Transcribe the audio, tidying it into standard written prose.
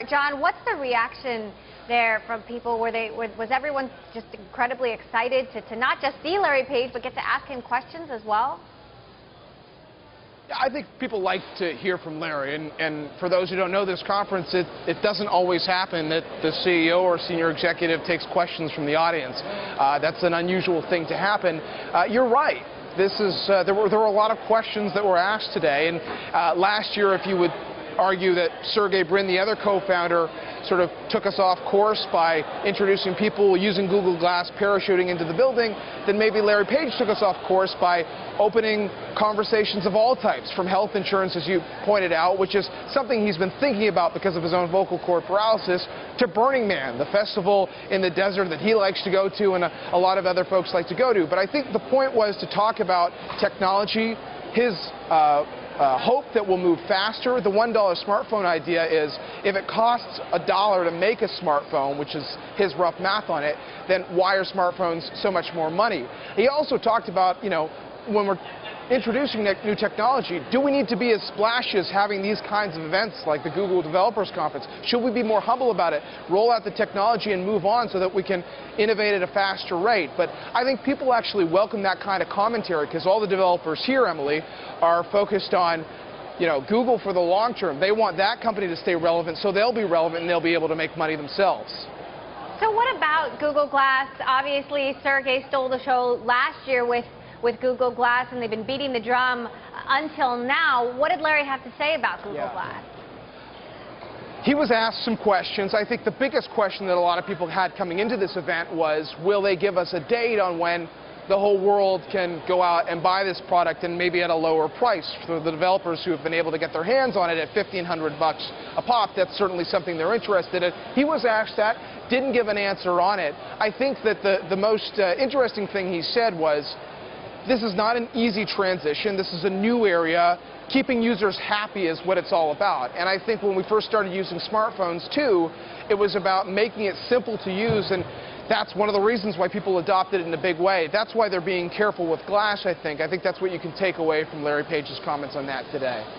Jon, what's the reaction there from people? Was everyone just incredibly excited to not just see Larry Page, but get to ask him questions as well? Yeah, I think people like to hear from Larry, and for those who don't know this conference, it doesn't always happen that the CEO or senior executive takes questions from the audience. That's an unusual thing to happen. You're right. There were a lot of questions that were asked today, and last year, if you would argue that Sergey Brin, the other co-founder, sort of took us off course by introducing people using Google Glass parachuting into the building, then maybe Larry Page took us off course by opening conversations of all types, from health insurance, as you pointed out, which is something he's been thinking about because of his own vocal cord paralysis, to Burning Man, the festival in the desert that he likes to go to and a lot of other folks like to go to. But I think the point was to talk about technology, his hope that we'll move faster. The $1 smartphone idea is if it costs $1 to make a smartphone, which is his rough math on it, then why are smartphones so much more money? He also talked about, when we're introducing new technology, do we need to be as splashy as having these kinds of events like the Google Developers Conference? Should we be more humble about it, roll out the technology and move on so that we can innovate at a faster rate? But I think people actually welcome that kind of commentary because all the developers here, Emily, are focused on Google for the long term. They want that company to stay relevant, so they'll be relevant and they'll be able to make money themselves. So what about Google Glass? Obviously, Sergey stole the show last year with Google Glass, and they've been beating the drum until now. What did Larry have to say about Google Glass? He was asked some questions. I think the biggest question that a lot of people had coming into this event was, will they give us a date on when the whole world can go out and buy this product, and maybe at a lower price for the developers who have been able to get their hands on it at $1,500 a pop? That's certainly something they're interested in. He was asked that, didn't give an answer on it. I think that the most interesting thing he said was, this is not an easy transition. This is a new area. Keeping users happy is what it's all about. And I think when we first started using smartphones, too, it was about making it simple to use. And that's one of the reasons why people adopted it in a big way. That's why they're being careful with glass, I think. I think that's what you can take away from Larry Page's comments on that today.